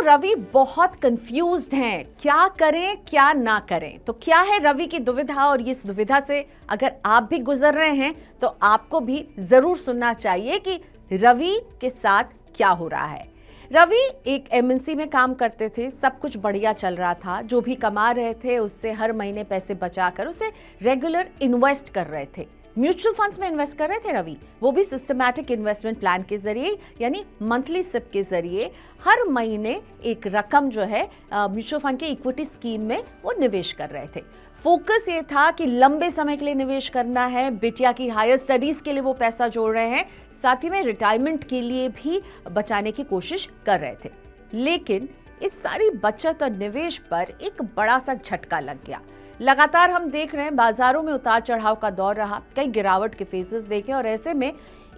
रवि बहुत कंफ्यूज्ड हैं, क्या करें क्या ना करें। तो क्या है रवि की दुविधा, और इस दुविधा से अगर आप भी गुजर रहे हैं तो आपको भी जरूर सुनना चाहिए कि रवि के साथ क्या हो रहा है। रवि एक एमएनसी में काम करते थे, सब कुछ बढ़िया चल रहा था, जो भी कमा रहे थे उससे हर महीने पैसे बचाकर उसे रेगुलर इन्वेस्ट कर रहे थे। म्यूचुअल फंड्स में इन्वेस्ट कर रहे थे रवि, वो भी सिस्टमैटिक इन्वेस्टमेंट प्लान के जरिए, यानी मंथली सिप के जरिए हर महीने एक रकम जो है म्यूचुअल फंड के इक्विटी स्कीम में वो निवेश कर रहे थे। फोकस ये था कि लंबे समय के लिए निवेश करना है, बिटिया की हायर स्टडीज के लिए वो पैसा जोड़ रहे हैं, साथ ही में रिटायरमेंट के लिए भी बचाने की कोशिश कर रहे थे। लेकिन इस सारी बचत और निवेश पर एक बड़ा सा झटका लग गया। लगातार हम देख रहे हैं बाजारों में उतार चढ़ाव का दौर रहा, कई गिरावट के फेजेस देखे, और ऐसे में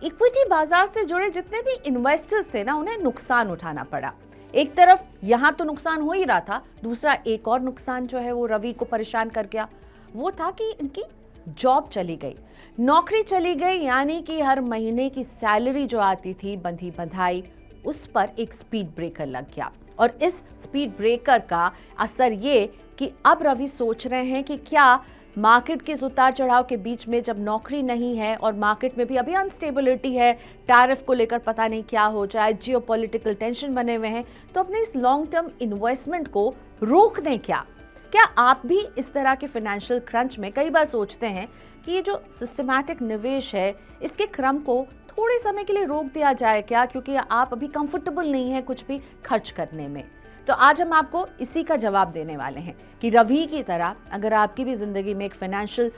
इक्विटी बाजार से जुड़े जितने भी इन्वेस्टर्स थे ना, उन्हें नुकसान उठाना पड़ा। एक तरफ यहां तो नुकसान हो ही रहा था, दूसरा एक और नुकसान जो है वो रवि को परेशान कर गया, वो था कि इनकी जॉब चली गई, नौकरी चली गई, यानी कि हर महीने की सैलरी जो आती थी बंधी बंधाई, उस पर एक स्पीड ब्रेकर लग गया। और इस स्पीड ब्रेकर का असर ये कि अब रवि सोच रहे हैं कि क्या मार्केट के उतार चढ़ाव के बीच में, जब नौकरी नहीं है और मार्केट में भी अभी अनस्टेबिलिटी है, टैरिफ को लेकर पता नहीं क्या हो जाए, जियोपॉलिटिकल टेंशन बने हुए हैं, तो अपने इस लॉन्ग टर्म इन्वेस्टमेंट को रोक दें क्या? क्या आप भी इस तरह के फाइनेंशियल क्रंच में कई बार सोचते हैं कि ये जो सिस्टमैटिक निवेश है, इसके क्रम को थोड़े समय के लिए रोक दिया जाए क्या, क्योंकि आप अभी कंफर्टेबल नहीं है कुछ भी खर्च करने में? तो आज हम आपको इसी का जवाब देने वाले हैं कि रवि की तरह अगर आपकी भी जिंदगी में एक फाइनेंशियल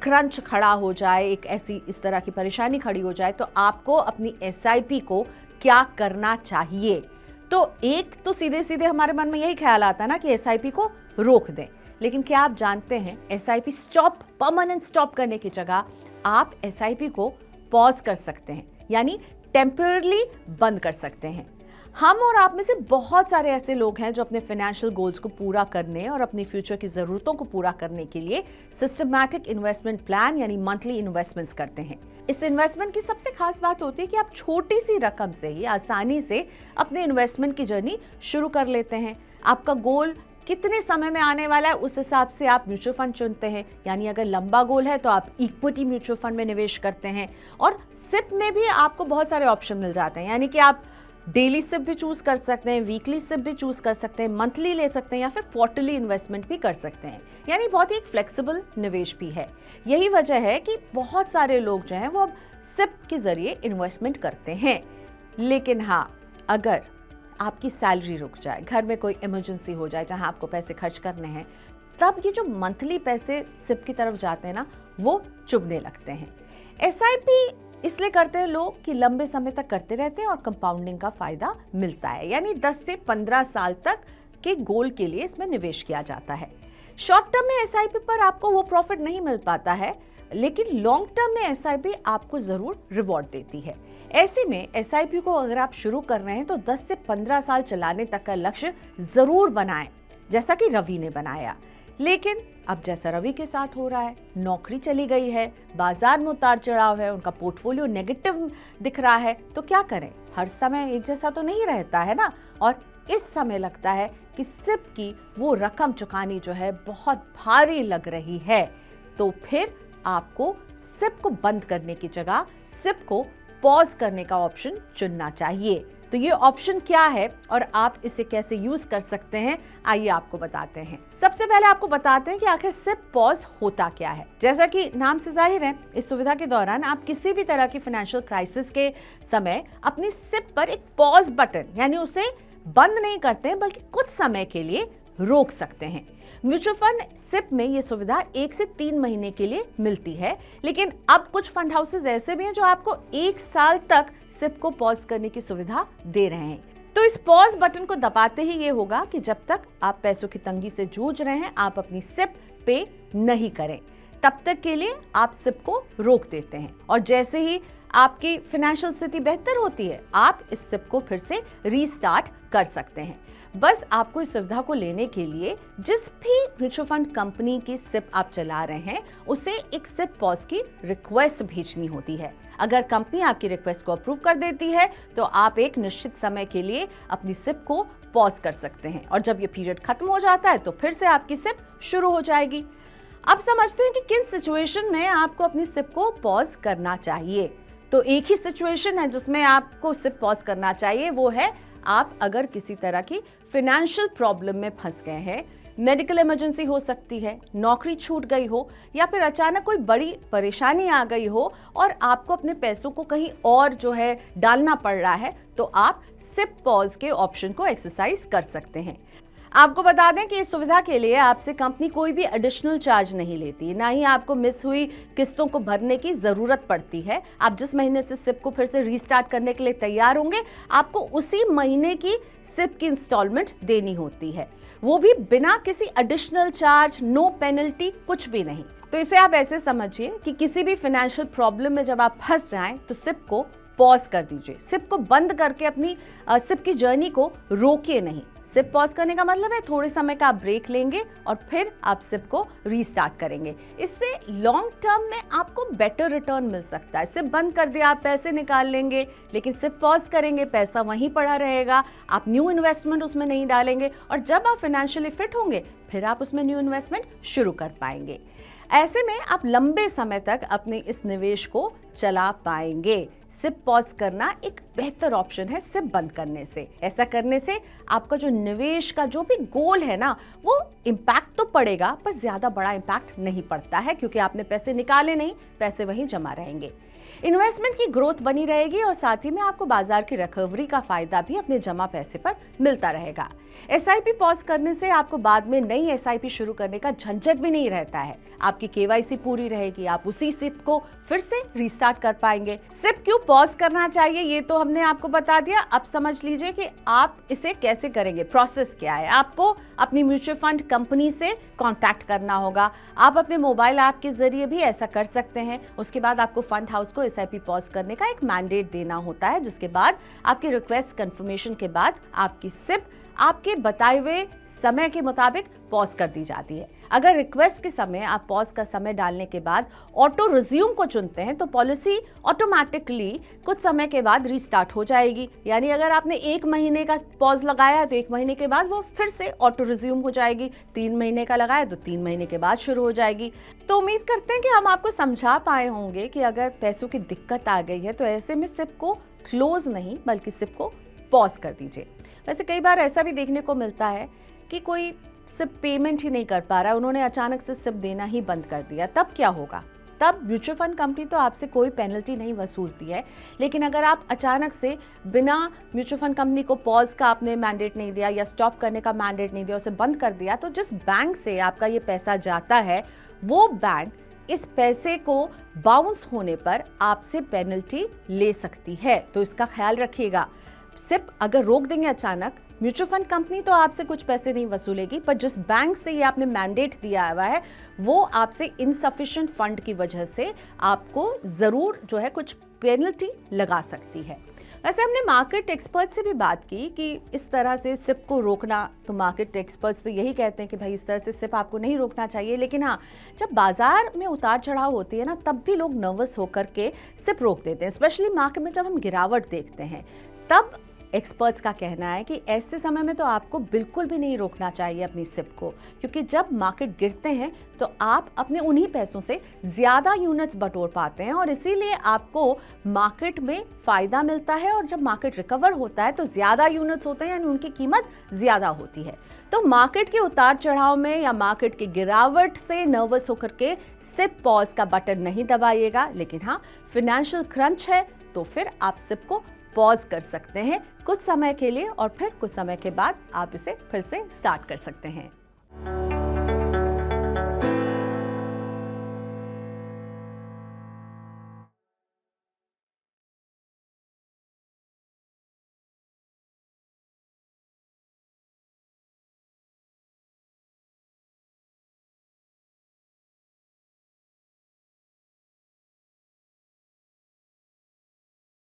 क्रंच खड़ा हो जाए, एक ऐसी इस तरह की परेशानी खड़ी हो जाए, तो आपको अपनी एसआईपी को क्या करना चाहिए। तो एक तो सीधे सीधे हमारे मन में यही ख्याल आता है ना कि एसआईपी को रोक दें, लेकिन क्या आप जानते हैं एसआईपी स्टॉप, परमानेंट स्टॉप करने की जगह आप एसआईपी को पॉज कर सकते हैं, यानी टेम्पररी बंद कर सकते हैं। हम और आप में से बहुत सारे ऐसे लोग हैं जो अपने फाइनेंशियल गोल्स को पूरा करने और अपनी फ्यूचर की जरूरतों को पूरा करने के लिए सिस्टमैटिक इन्वेस्टमेंट प्लान यानी मंथली इन्वेस्टमेंट्स करते हैं। इस इन्वेस्टमेंट की सबसे खास बात होती है कि आप छोटी सी रकम से ही आसानी से अपने इन्वेस्टमेंट की जर्नी शुरू कर लेते हैं। आपका गोल कितने समय में आने वाला है, उस हिसाब से आप म्यूचुअल फंड चुनते हैं, यानी अगर लंबा गोल है तो आप इक्विटी म्यूचुअल फंड में निवेश करते हैं। और सिप में भी आपको बहुत सारे ऑप्शन मिल जाते हैं, यानी कि आप डेली सिप भी चूज कर सकते हैं, वीकली सिप भी चूज कर सकते हैं, मंथली ले सकते हैं, या फिर क्वार्टरली इन्वेस्टमेंट भी कर सकते हैं, यानी बहुत ही एक फ्लेक्सिबल निवेश भी है। यही वजह है कि बहुत सारे लोग जो हैं वो अब सिप के जरिए इन्वेस्टमेंट करते हैं। लेकिन हाँ, अगर आपकी सैलरी रुक जाए, घर में कोई इमरजेंसी हो जाए जहां आपको पैसे खर्च करने हैं, तब ये जो मंथली पैसे सिप की तरफ जाते हैं ना, वो चुभने लगते हैं। एसआईपी इसलिए करते हैं लोग कि लंबे समय तक करते रहते हैं और कंपाउंडिंग का फायदा मिलता है, यानी 10 से 15 साल तक के गोल के लिए इसमें निवेश किया जाता है। शॉर्ट टर्म में एसआईपी पर आपको वो प्रॉफिट नहीं मिल पाता है, लेकिन लॉन्ग टर्म में एसआईपी आपको जरूर रिवॉर्ड देती है। ऐसे में एसआईपी को अगर आप शुरू कर रहे हैं तो 10 से 15 साल चलाने तक का लक्ष्य जरूर बनाएं, जैसा कि रवि ने बनाया। लेकिन अब जैसा रवि के साथ हो रहा है, नौकरी चली गई है, बाजार में उतार चढ़ाव है, उनका पोर्टफोलियो नेगेटिव दिख रहा है, तो क्या करें? हर समय एक जैसा तो नहीं रहता है ना, और इस समय लगता है कि सिप की वो रकम चुकानी जो है बहुत भारी लग रही है। तो फिर आपको सिप को बंद करने की जगह सिप को पॉज करने का ऑप्शन चुनना चाहिए। तो ये ऑप्शन क्या है और आप इसे कैसे यूज कर सकते हैं, आइए आपको बताते हैं। सबसे पहले आपको बताते हैं कि आखिर सिप पॉज होता क्या है। जैसा कि नाम से जाहिर है, इस सुविधा के दौरान आप किसी भी तरह की फाइनेंशियल क्राइसिस के समय अपनी सिप पर एक पॉज बटन, यानी उसे बंद नहीं करते हैं बल्कि कुछ समय के लिए रोक सकते हैं। म्यूचुअल फंड सिप में ये सुविधा 1 से 3 महीने के लिए मिलती है, लेकिन अब कुछ फंड हाउसेस ऐसे भी हैं जो आपको 1 साल तक सिप को पॉज करने की सुविधा दे रहे हैं। तो इस पॉज बटन को दबाते ही ये होगा कि जब तक आप पैसों की तंगी से जूझ रहे हैं, आप अपनी सिप पे नहीं करें। तब तक के लिए आप सिप को रोक देते हैं और जैसे ही आपकी फाइनेंशियल स्थिति बेहतर होती है, आप इस सिप को फिर से रीस्टार्ट कर सकते हैं। बस आपको इस सुविधा को लेने के लिए जिस भी म्यूचुअल फंड कंपनी की सिप आप चला रहे हैं, उसे एक सिप पॉज की रिक्वेस्ट भेजनी होती है। अगर कंपनी आपकी रिक्वेस्ट को अप्रूव कर देती है तो आप एक निश्चित समय के लिए अपनी सिप को पॉज कर सकते हैं और जब ये पीरियड खत्म हो जाता है तो फिर से आपकी सिप शुरू हो जाएगी। अब समझते हैं कि किन सिचुएशन में आपको अपनी सिप को पॉज करना चाहिए। तो एक ही सिचुएशन है जिसमें आपको सिप पॉज करना चाहिए, वो है आप अगर किसी तरह की फाइनेंशियल प्रॉब्लम में फंस गए हैं, मेडिकल इमरजेंसी हो सकती है, नौकरी छूट गई हो या फिर अचानक कोई बड़ी परेशानी आ गई हो और आपको अपने पैसों को कहीं और जो है डालना पड़ रहा है, तो आप सिप पॉज के ऑप्शन को एक्सरसाइज कर सकते हैं। आपको बता दें कि इस सुविधा के लिए आपसे कंपनी कोई भी एडिशनल चार्ज नहीं लेती, ना ही आपको मिस हुई किस्तों को भरने की जरूरत पड़ती है। आप जिस महीने से सिप को फिर से रीस्टार्ट करने के लिए तैयार होंगे, आपको उसी महीने की सिप की इंस्टॉलमेंट देनी होती है, वो भी बिना किसी एडिशनल चार्ज, नो पेनल्टी, कुछ भी नहीं। तो इसे आप ऐसे समझिए कि किसी भी फाइनेंशियल प्रॉब्लम में जब आप फंस जाएं तो सिप को पॉज कर दीजिए। सिप को बंद करके अपनी सिप की जर्नी को रोकिए नहीं। सिप पॉज करने का मतलब है थोड़े समय का आप ब्रेक लेंगे और फिर आप सिप को रीस्टार्ट करेंगे। इससे लॉन्ग टर्म में आपको बेटर रिटर्न मिल सकता है। सिप बंद कर दिया, आप पैसे निकाल लेंगे, लेकिन सिप पॉज करेंगे, पैसा वहीं पड़ा रहेगा, आप न्यू इन्वेस्टमेंट उसमें नहीं डालेंगे और जब आप फाइनेंशियली फिट होंगे फिर आप उसमें न्यू इन्वेस्टमेंट शुरू कर पाएंगे। ऐसे में आप लंबे समय तक अपने इस निवेश को चला पाएंगे। सिप पॉज करना एक बेहतर ऑप्शन है सिप बंद करने से। ऐसा करने से आपका जो निवेश का जो भी गोल है ना, वो इम्पैक्ट तो पड़ेगा पर ज्यादा बड़ा इम्पैक्ट नहीं पड़ता है, क्योंकि आपने पैसे निकाले नहीं, पैसे वहीं जमा रहेंगे। इन्वेस्टमेंट की ग्रोथ बनी रहेगी और साथ ही में आपको बाजार की रिकवरी का फायदा भी अपने जमा पैसे पर मिलता रहेगा। एसआईपी पॉज करने से आपको बाद में नई एसआईपी शुरू करने का झंझट भी नहीं रहता है। आपकी केवाईसी पूरी रहेगी, आप उसी सिप को फिर से रीस्टार्ट कर पाएंगे। सिप क्यों पॉज करना चाहिए ये तो हमने आपको बता दिया। अब समझ लीजिए कि आप इसे कैसे करेंगे, प्रोसेस क्या है। आपको अपनी म्यूचुअल फंड कंपनी से कांटेक्ट करना होगा। आप अपने मोबाइल ऐप के जरिए भी ऐसा कर सकते हैं। उसके बाद आपको फंड हाउस को एसआईपी पॉज करने का एक मैंडेट देना होता है, जिसके बाद आपकी रिक्वेस्ट कंफर्मेशन के बाद आपकी सिप आपके बताए हुए समय के मुताबिक पॉज कर दी जाती है। अगर रिक्वेस्ट के समय आप पॉज का समय डालने के बाद ऑटो रिज्यूम को चुनते हैं तो पॉलिसी ऑटोमेटिकली कुछ समय के बाद रीस्टार्ट हो जाएगी। यानी अगर आपने 1 महीने का पॉज लगाया है तो 1 महीने के बाद वो फिर से ऑटो रिज्यूम हो जाएगी। 3 महीने का लगाया तो 3 महीने के बाद शुरू हो जाएगी। तो उम्मीद करते हैं कि हम आपको समझा पाए होंगे कि अगर पैसों की दिक्कत आ गई है तो ऐसे में सिप को क्लोज नहीं बल्कि सिप को पॉज कर दीजिए। वैसे कई बार ऐसा भी देखने को मिलता है कि कोई सिप पेमेंट ही नहीं कर पा रहा है, उन्होंने अचानक से सिप देना ही बंद कर दिया, तब क्या होगा? तब म्यूचुअल फंड कंपनी तो आपसे कोई पेनल्टी नहीं वसूलती है, लेकिन अगर आप अचानक से बिना म्यूचुअल फंड कंपनी को पॉज का आपने मैंडेट नहीं दिया या स्टॉप करने का मैंडेट नहीं दिया, उसे बंद कर दिया, तो जिस बैंक से आपका ये पैसा जाता है वो बैंक इस पैसे को बाउंस होने पर आपसे पेनल्टी ले सकती है। तो इसका ख्याल रखिएगा। सिप अगर रोक देंगे अचानक, म्यूचुअल फंड कंपनी तो आपसे कुछ पैसे नहीं वसूलेगी, पर जिस बैंक से ये आपने मैंडेट दिया हुआ है वो आपसे इनसफिशिएंट फंड की वजह से आपको जरूर जो है कुछ पेनल्टी लगा सकती है। वैसे हमने मार्केट एक्सपर्ट से भी बात की कि इस तरह से सिप को रोकना, तो मार्केट एक्सपर्ट्स तो यही कहते हैं कि भाई इस तरह से सिप आपको नहीं रोकना चाहिए। लेकिन हाँ, जब बाजार में उतार चढ़ाव होती है ना, तब भी लोग नर्वस होकर के सिप रोक देते हैं। स्पेशली मार्केट में जब हम गिरावट देखते हैं, तब एक्सपर्ट्स का कहना है कि ऐसे समय में तो आपको बिल्कुल भी नहीं रोकना चाहिए अपनी सिप को, क्योंकि जब मार्केट गिरते हैं तो आप अपने उन्हीं पैसों से ज़्यादा यूनिट्स बटोर पाते हैं और इसीलिए आपको मार्केट में फ़ायदा मिलता है। और जब मार्केट रिकवर होता है तो ज़्यादा यूनिट्स होते हैं, यानी उनकी कीमत ज़्यादा होती है। तो मार्केट के उतार चढ़ाव में या मार्केट की गिरावट से नर्वस होकर के सिप पॉज का बटन नहीं दबाइएगा। लेकिन हाँ, फाइनेंशियल क्रंच है तो फिर आप सिप को पॉज कर सकते हैं कुछ समय के लिए और फिर कुछ समय के बाद आप इसे फिर से स्टार्ट कर सकते हैं।